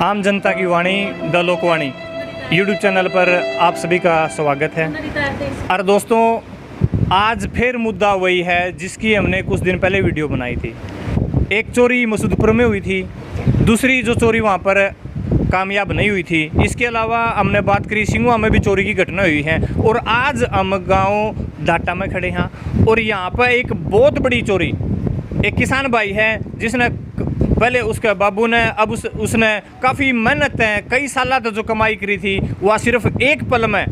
आम जनता की वाणी the Lokvani YouTube channel पर आप सभी का स्वागत है। और दोस्तों, आज फिर मुद्दा वही है जिसकी हमने कुछ दिन पहले वीडियो बनाई थी। एक चोरी मसूदपुर में हुई थी, दूसरी जो चोरी वहाँ पर कामयाब नहीं हुई थी। इसके अलावा हमने बात करी सिंगुआ में भी चोरी की घटना हुई है। और आज हम गांव डाटा में खड़े हैं और यहाँ पर एक बहुत बड़ी चोरी, एक किसान भाई है जिसने पहले उसके बाबू ने अब उसने काफ़ी मेहनत है, कई साल तक जो कमाई करी थी वह सिर्फ एक पल में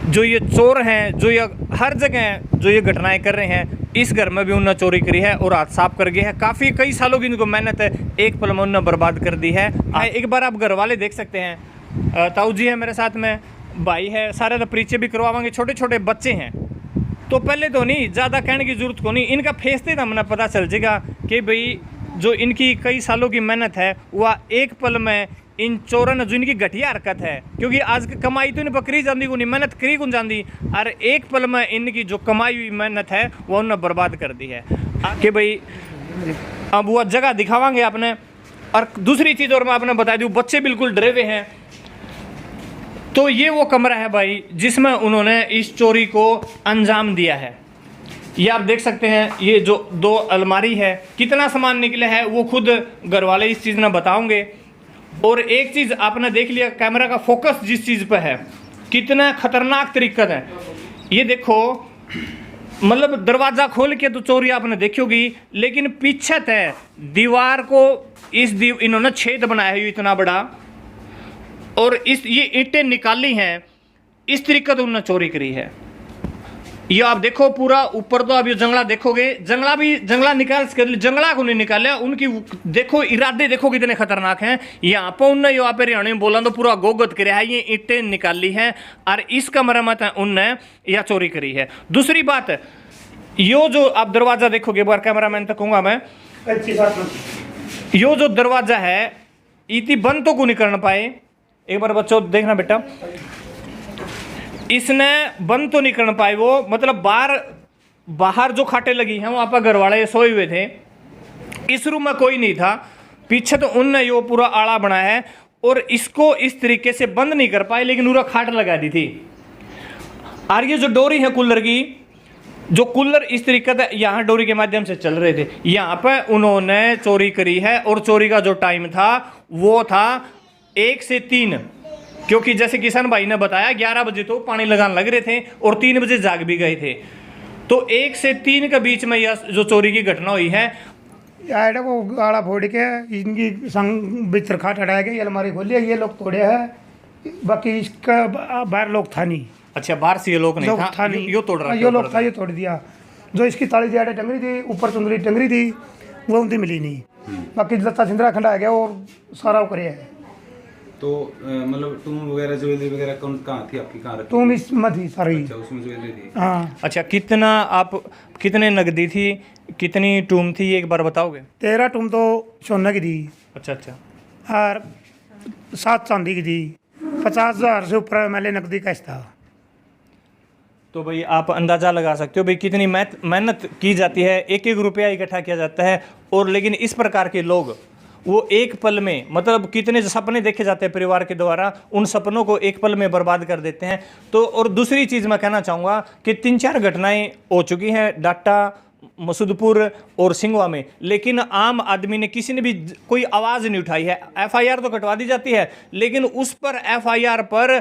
जो ये चोर हैं, जो ये हर जगह जो ये घटनाएं कर रहे हैं, इस घर में भी उन्होंने चोरी करी है और हाथ साफ कर गए हैं। काफ़ी कई सालों की इनको मेहनत है, एक पल में उन्होंने बर्बाद कर दी है। एक बार आप घर वाले देख सकते हैं। ताऊ जी है मेरे साथ में, भाई है, सारे तो परिचय भी करवाएंगे। छोटे छोटे बच्चे हैं, तो पहले तो नहीं ज़्यादा कहने की जरूरत को नहीं, इनका फेस से हमें पता चल जाएगा कि भाई जो इनकी कई सालों की मेहनत है वह एक पल में इन चोरों ने जो इनकी घटिया हरकत है, क्योंकि आज की कमाई तो इन बकरी जाती को नहीं, मेहनत करी को जाती, और एक पल में इनकी जो कमाई हुई मेहनत है वह उन्होंने बर्बाद कर दी है। कि भाई अब वह जगह दिखावांगे आपने। और दूसरी चीज़ और मैं आपने बता दूँ, बच्चे बिल्कुल डरे हुए हैं। तो ये वो कमरा है भाई जिसमें उन्होंने इस चोरी को अंजाम दिया है। ये आप देख सकते हैं, ये जो दो अलमारी है, कितना सामान निकला है वो खुद घर वाले इस चीज़ में बताओगे। और एक चीज़ आपने देख लिया, कैमरा का फोकस जिस चीज़ पे है, कितना खतरनाक तरीका है। ये देखो, मतलब दरवाज़ा खोल के तो चोरी आपने देखी होगी, लेकिन पीछे है दीवार को इन्होंने छेद बनाया है इतना बड़ा, और ये ईंटें निकाली हैं, इस तरीके से उन्होंने चोरी करी है। ये आप देखो पूरा ऊपर, तो आप ये जंगला देखोगे, जंगला निकाल जंगला को नहीं निकाला, उनकी देखो इरादे देखो कितने खतरनाक हैं। यहाँ पर उनने यहाँ पे हरियाणा में बोला तो पूरा गोगत कराया है, ये ईंटें निकाली हैं और इसका मरम्मत है उनने यह चोरी करी है। दूसरी बात, यो जो आप दरवाजा देखोगे, बार कैमरामैन तक कहूँगा मैं, यो जो दरवाजा है इतनी बंद तो को नहीं कर पाए। एक बार बच्चों देखना बेटा, इसने बंद तो नहीं कर पाए वो, मतलब बाहर जो खाटे लगी हैं वहाँ पर घर वाले सोए हुए थे, इस रूम में कोई नहीं था, पीछे तो उनने यो पूरा आड़ा बनाया है और इसको इस तरीके से बंद नहीं कर पाए, लेकिन पूरा खाट लगा दी थी। और ये जो डोरी है कूलर की, जो कूलर इस तरीके से यहाँ डोरी के माध्यम से चल रहे थे, यहाँ पर उन्होंने चोरी करी है। और चोरी का जो टाइम था वो था 1 से 3, क्योंकि जैसे किसान भाई ने बताया 11 बजे तो पानी लगाने लग रहे थे और 3 बजे जाग भी गए थे। तो 1 से 3 के बीच में यह जो चोरी की घटना हुई है। को गाड़ा फोड़ के इनकी संग भीतर खाट हटाया गया, ये अलमारी खोली है, ये लोग तोड़े है, बाकी इसका बाहर लोग था नहीं। अच्छा, बाहर से ये लोग नहीं था नहीं, यो तोड़ रहा, ये लोग था, ये तोड़ दिया। जो इसकी ताली जाड़े टंगरी थी, ऊपर चुंदरी टंगरी थी, वो उनकी मिली नहीं। बाकी लत्ता सिंदरा खंडा गया और सारा करे है। तो मतलब टूम वगैरह ज्वेलरी वगैरह कहाँ थी आपकी, कहाँ रखी? टूम इसमें थी सारी। अच्छा, उसमें ज्वेलरी थी। हाँ। अच्छा, कितने नगदी थी, कितनी टूम थी, एक बार बताओगे? 13 टूम तो सोने की थी। अच्छा अच्छा। और 7 चांदी की थी, 50,000 से ऊपर मैले नकदी का था। तो भाई आप अंदाज़ा लगा सकते हो भाई कितनी मेहनत की जाती है, एक एक रुपया इकट्ठा किया जाता है। और लेकिन इस प्रकार के लोग वो एक पल में, मतलब कितने सपने देखे जाते हैं परिवार के द्वारा, उन सपनों को एक पल में बर्बाद कर देते हैं। तो और दूसरी चीज़ मैं कहना चाहूँगा कि 3-4 घटनाएं हो चुकी हैं डाटा, मसूदपुर और सिंगुआ में, लेकिन आम आदमी ने, किसी ने भी कोई आवाज़ नहीं उठाई है। FIR तो कटवा दी जाती है, लेकिन उस पर FIR पर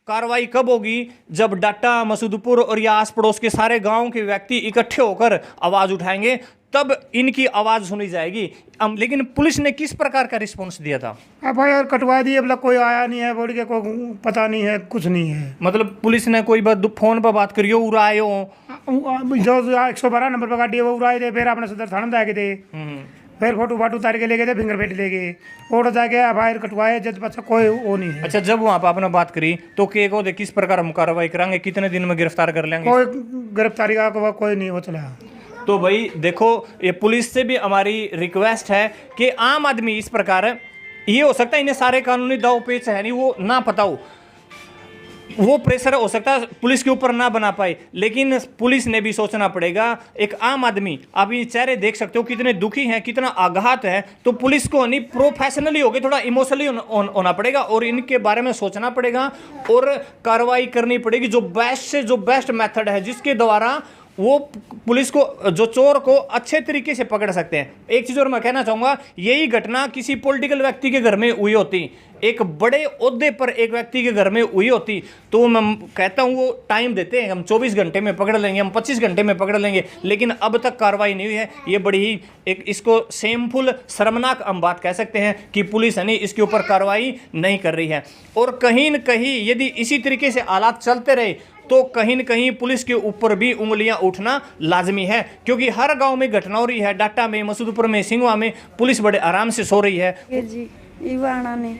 कार्रवाई कब होगी? जब डाटा, मसूदपुर और या आस पड़ोस के सारे गांव के व्यक्ति इकट्ठे होकर आवाज़ उठाएंगे, तब इनकी आवाज़ सुनी जाएगी। लेकिन पुलिस ने किस प्रकार का रिस्पॉन्स दिया था? FIR कटवा दी, अब कोई आया नहीं है, बोल के कोई पता नहीं है, कुछ नहीं है। मतलब पुलिस ने कोई बात फोन पर बात करियो, उड़ाए हो जो 112 नंबर पर गाड़ी है वो उड़ाए थे, फिर अपने सदर थाना में थे, फिर फोटो फाटू उतार के ले गए थे, फिंगरप्रिंट ले गए और जाके FIR कटवाए, जज बच्चा कोई वो नहीं है। अच्छा, जब वहाँ पर आपने बात करी तो के को किस प्रकार हम कार्रवाई करेंगे, कितने दिन में गिरफ्तार कर लेंगे? कोई गिरफ्तारी का कोई नहीं हो चला। तो भाई देखो, ये पुलिस से भी हमारी रिक्वेस्ट है कि आम आदमी इस प्रकार, ये हो सकता है इन्हें सारे कानूनी दाव पेच है नहीं, वो ना पता हो, वो प्रेशर हो सकता है पुलिस के ऊपर ना बना पाए, लेकिन पुलिस ने भी सोचना पड़ेगा। एक आम आदमी, आप ये चेहरे देख सकते हो कितने दुखी हैं, कितना आघात है, तो पुलिस को नहीं प्रोफेशनली हो गए, थोड़ा इमोशनली होना पड़ेगा और इनके बारे में सोचना पड़ेगा और कार्रवाई करनी पड़ेगी। जो बेस्ट से जो बेस्ट मेथड है जिसके द्वारा वो पुलिस को, जो चोर को अच्छे तरीके से पकड़ सकते हैं। एक चीज़ और मैं कहना चाहूँगा, यही घटना किसी पॉलिटिकल व्यक्ति के घर में हुई होती, एक बड़े ओहदे पर एक व्यक्ति के घर में हुई होती, तो मैं कहता हूँ वो टाइम देते हैं, हम 24 घंटे में पकड़ लेंगे, हम 25 घंटे में पकड़ लेंगे, लेकिन अब तक कार्रवाई नहीं हुई है। ये बड़ी ही एक इसको शेमफुल, शर्मनाक हम बात कह सकते हैं कि पुलिस है नहीं इसके ऊपर कार्रवाई नहीं कर रही है। और कहीं न कहीं यदि इसी तरीके से हालात चलते रहे तो कहीं न कहीं पुलिस के ऊपर भी उंगलियां उठना लाजमी है, क्योंकि हर गांव में घटना हो रही है। डाटा में, मसूदपुर में, सिंगवा में पुलिस बड़े आराम से सो रही है। ये जी इवाना ने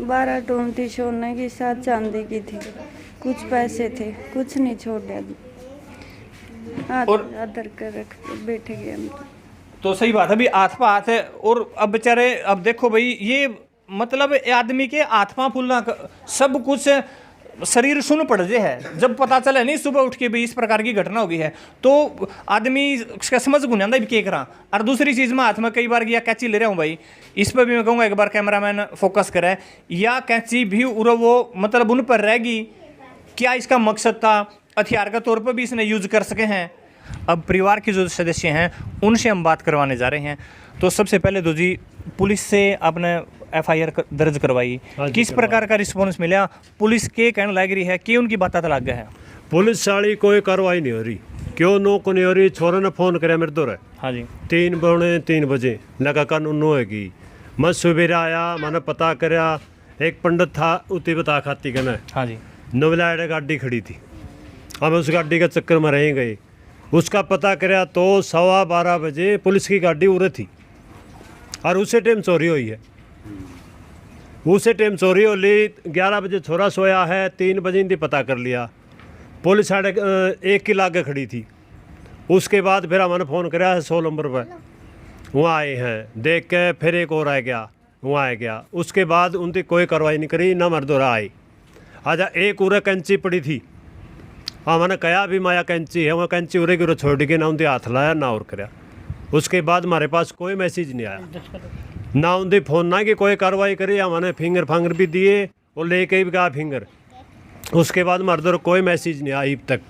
12 टोन थी, सोने की 7 चांदी की थी, कुछ पैसे थे, कुछ नहीं छोड़ा। और आदर कर रख बैठ गए हम तो सही बात है, अभी हाथ पा हाथ है। और अब बेचारे, अब देखो भाई, ये मतलब आदमी के हाथ पाँव फूलना, सब कुछ शरीर सुन पड़ जे है। जब पता चले नहीं सुबह उठ के भी इस प्रकार की घटना हो गई है तो आदमी समझ गुन जाता भी के करा। और दूसरी चीज़ में हाथ में कई बार या कैंची ले रहा हूँ भाई, इस पर भी मैं कहूँगा एक बार कैमरामैन फोकस करे, या कैंची भी वो मतलब उन पर रहेगी, क्या इसका मकसद था, हथियार का तौर पर भी इसने यूज कर सके हैं। अब परिवार के जो सदस्य हैं उनसे हम बात करवाने जा रहे हैं। तो सबसे पहले तो जी, पुलिस से आपने FIR दर्ज करवाई, किस प्रकार का रिस्पॉन्स मिला? पुलिस के कहने लग रही है कि उनकी बात लग गया है, पुलिस वाली कोई कार्रवाई नहीं हो रही, क्यों नो को नहीं हो रही। छोरा ने फोन कराया मेरे दौर, हाँ जी, 3 बजे लगा कानून होएगी। मैं सवेरे आया, मैंने पता कराया, एक पंडित था उती बता खाती कहना, हाँ जी, नवलाड़ गाड़ी खड़ी थी, हम उस गाड़ी के चक्कर में रह गए। उसका पता कराया तो 12:15 बजे पुलिस की गाड़ी उड़े थी और उसे टाइम चोरी हुई है। उसे टाइम चोरी हो ली, 11 बजे छोरा सोया है, 3 बजे इनकी पता कर लिया। पुलिस 1:30 की लागे खड़ी थी। उसके बाद फिर हमने फ़ोन कराया है 100 नंबर पर, वहाँ आए हैं, देख के फिर एक और आ गया, वहाँ आ गया। उसके बाद उनकी कोई कार्रवाई नहीं करी, ना मरदोरा आई। आजा एक उरे कैंची पड़ी थी, हमने कहा भी माया कैंची है, वहाँ कैंची उरे की छोड़ के ना उनके हाथ लाया ना और कराया। उसके बाद हमारे पास कोई मैसेज नहीं आया, ना उनके फोन ना कि कोई कार्रवाई करी। हमने फिंगर फांगर भी दिए और लेके भी गया फिंगर। उसके बाद मर्दर कोई मैसेज नहीं आया अब तक।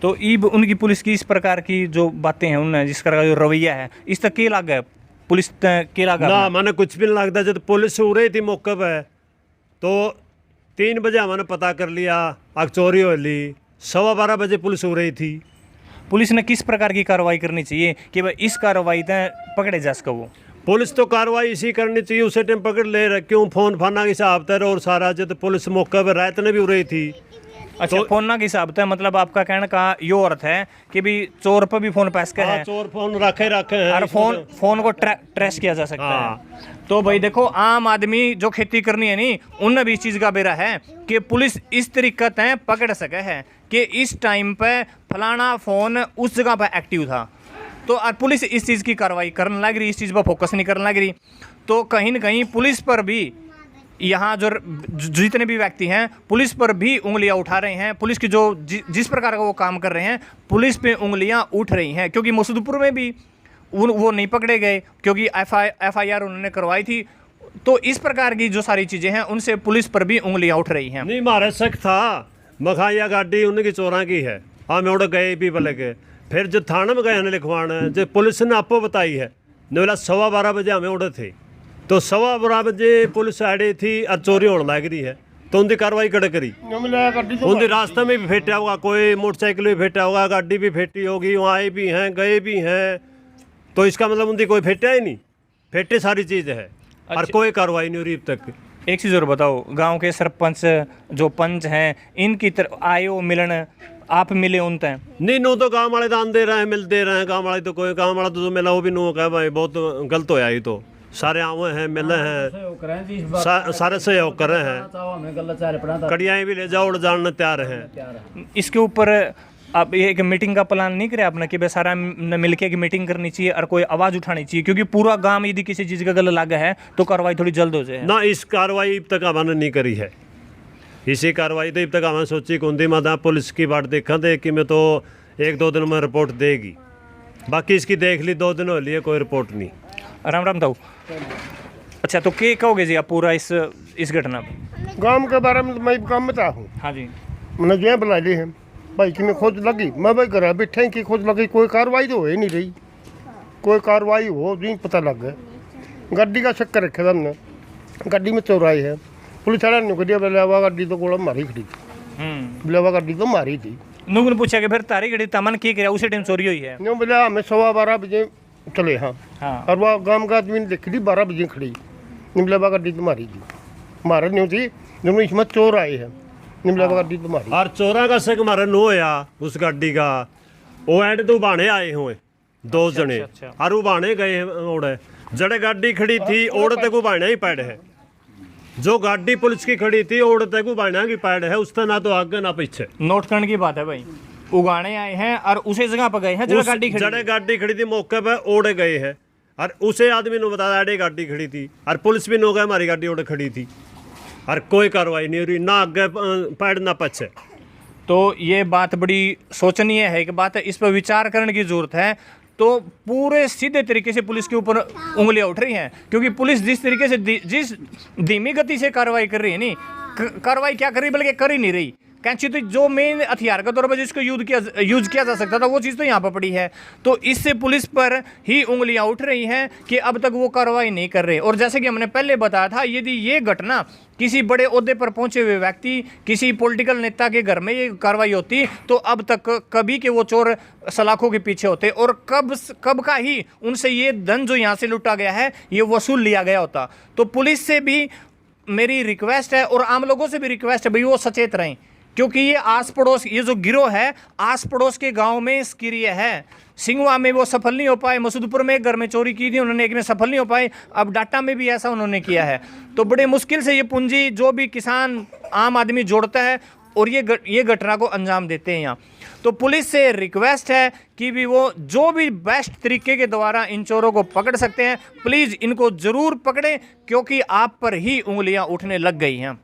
तो ईब उनकी पुलिस की इस प्रकार की जो बातें हैं, उन्हें जिस प्रकार का जो रवैया है, इस तक के लाग है पुलिस के लाग ना मैंने कुछ भी नहीं लगता। जब पुलिस हो रही थी मौके पर तो 3 बजे हमने पता कर लिया, आग चोरी हो ली। 12:15 बजे पुलिस हो रही थी। पुलिस ने किस प्रकार की कार्रवाई करनी चाहिए कि भाई इस कार्रवाई तक पकड़े जा सके? वो पुलिस तो कार्रवाई इसी करनी चाहिए, उसे टाइम पकड़ ले रहे, क्यों फोन फाना के हिसाब तर और सारा। जब पुलिस मौके पर रात ने भी हो रही थी। अच्छा, तो फोन ना के हिसाब से मतलब आपका कहने का यो अर्थ है कि भी चोर पर भी फोन पैस के है, चोर फोन रखे हैं और फोन को ट्रेस किया जा सकता है। तो भाई देखो, आम आदमी जो खेती करनी है नहीं, उनने भी इस चीज़ का बेरा है कि पुलिस इस तरीके से पकड़ सके है कि इस टाइम पे फलाना फ़ोन उस जगह पर एक्टिव था। तो पुलिस इस चीज़ की कार्रवाई करने लग रही, इस चीज़ पर फोकस नहीं करने लग रही। तो कहीं ना कहीं पुलिस पर भी, यहाँ जो जितने भी व्यक्ति हैं, पुलिस पर भी उंगलियां उठा रहे हैं। पुलिस की जो जिस प्रकार का वो काम कर रहे हैं, पुलिस पे उंगलियां उठ रही हैं। क्योंकि मसूदपुर में भी वो नहीं पकड़े गए क्योंकि FIR उन्होंने करवाई थी। तो इस प्रकार की जो सारी चीज़ें हैं, उनसे पुलिस पर भी उंगलियां उठ रही हैं। नहीं मारे शक था, मखाया गाड़ी उनकी चोरा की है, हम उड़ गए भी भले के। फिर जो थाने में गए लिखवाने, जो पुलिस ने आपको बताई है, बोला 12:15 बजे हमें उड़े थे, तो 12:15 बजे पुलिस आ रही थी और चोरी होने लग रही है। तो उनकी कार्रवाई कड़े करी। उनके रास्ते में भी फेंटा होगा, कोई मोटरसाइकिल भी फेंटा होगा, गाड़ी भी फेंटी होगी, वहाँ आए भी हैं, गए भी हैं। तो इसका मतलब उनकी कोई फेंटा ही नहीं, फेंटे सारी चीज़ है। और कोई कार्रवाई नहीं हो रही अब तक। एक चीज़ और बताओ, गांव के सरपंच जो पंच हैं, इनकी तरफ आयो मिलन, आप मिले उन तय? नहीं, नो तो गाँव वाले दान दे रहे हैं, मिल दे रहे हैं। गाँव वाले तो कोई, गाँव वाला तो मिला वो भी नो कहा भाई बहुत गलत होया। ये तो सारे आवे हैं, मिले हैं, सारे सहयोग कर रहे हैं, कड़ियाँ भी ले जाओ उड़ जाने तैयार हैं। इसके ऊपर अब एक मीटिंग का प्लान नहीं करे आपने कि भाई सारा मिल के मीटिंग करनी चाहिए और कोई आवाज़ उठानी चाहिए? क्योंकि पूरा गांव यदि किसी चीज़ का गला लगा है तो कार्रवाई थोड़ी जल्द हो जाए ना। इस कार्रवाई अब तक हमने नहीं करी है। इसी कार्रवाई तो अब तक हमें सोची कुंदी मादा पुलिस की बाट देखा थे कि मैं तो 1-2 दिन में रिपोर्ट देगी, बाकी इसकी देख ली 2 दिन हो लिए कोई रिपोर्ट नहीं। राम राम ताऊ। अच्छा, तो क्या कहोगे जी आप पूरा इस घटना पे? गांव के बारे में तो मैं काम में था हूँ। हाँ जी। मैंने जो है बुला ली है भाई कि मैं खोज लगी, मैं भाई घर बैठे की खोज लगी, कोई कार्रवाई तो हो ही नहीं रही, कोई कार्रवाई हो नहीं पता लग गया। गाड़ी का चक्कर रखे था हमने, गाड़ी में चोराई है, पुलिस वाला ने कहा बिलावा गाड़ी तो गोला मारी खड़ी थी, बिलावा गाड़ी तो मारी थी। नूक ने पूछा कि फिर तारी घड़ी तमन की करे उसी टाइम चोरी हुई है? न्यू बोला हमें 12:15 बजे चले हाँ, हाँ। और वह गांव का आदमी ने देखी थी 12 बजे खड़ी, निमलावा गाड़ी तो मारी थी, मारे नहीं थी जब इसमें चोर आए हैं, निमलावा गाड़ी तो मारी। और चोरा का सिक मारे नो होया उस गाड़ी का, वो एंड तो बाणे आए हुए 2 जने, अच्छा। और वो बाणे गए ओढ़े, जड़े गाड़ी खड़ी थी ओढ़ते को बाणा ही पैड है, जो गाड़ी पुलिस की खड़ी थी ओढ़ते को बाणा की पैड है, उसका ना तो आगे ना पीछे। नोट करने की बात है भाई, उगाने आए हैं और उसी जगह पर गए हैं जगह गाड़ी खड़ी जड़े गाड़ी खड़ी थी मौके पे ओढ़े गए हैं, और उसे आदमी ने बताया अड़े गाड़ी खड़ी थी, और पुलिस भी नो गए हमारी गाड़ी ओढ़े खड़ी थी, और कोई कार्रवाई नहीं हो रही, ना आगे पैड ना पीछे। तो ये बात बड़ी सोचनीय है कि बात है, इस पर विचार करने की जरूरत है। तो पूरे सीधे तरीके से पुलिस के ऊपर उंगलियां उठ रही हैं, क्योंकि पुलिस जिस तरीके से जिस धीमी गति से कार्रवाई कर रही है, नहीं कार्रवाई क्या कर रही बल्कि कर ही नहीं रही। कैंची तो जो मेन हथियार के तौर पर जिसको यूज किया जा सकता था वो चीज़ तो यहाँ पर पड़ी है। तो इससे पुलिस पर ही उंगलियां उठ रही हैं कि अब तक वो कार्रवाई नहीं कर रहे। और जैसे कि हमने पहले बताया था, यदि ये घटना किसी बड़े ओहदे पर पहुंचे हुए व्यक्ति, किसी पॉलिटिकल नेता के घर में ये कार्रवाई होती तो अब तक कभी के वो चोर सलाखों के पीछे होते, और कब का ही उनसे ये धन जो यहाँ से लूटा गया है ये वसूल लिया गया होता। तो पुलिस से भी मेरी रिक्वेस्ट है और आम लोगों से भी रिक्वेस्ट है भाई वो सचेत रहें, क्योंकि ये आस पड़ोस, ये जो गिरोह है आस पड़ोस के गांव में सक्रिय है। सिंगवा में वो सफल नहीं हो पाए, मसूदपुर में एक घर में चोरी की थी उन्होंने, एक में सफल नहीं हो पाए, अब डाटा में भी ऐसा उन्होंने किया है। तो बड़े मुश्किल से ये पूंजी जो भी किसान आम आदमी जोड़ता है और ये घटना को अंजाम देते हैं यहाँ। तो पुलिस से रिक्वेस्ट है कि भी वो जो भी बेस्ट तरीके के द्वारा इन चोरों को पकड़ सकते हैं प्लीज़ इनको ज़रूर पकड़ें, क्योंकि आप पर ही उंगलियां उठने लग गई हैं।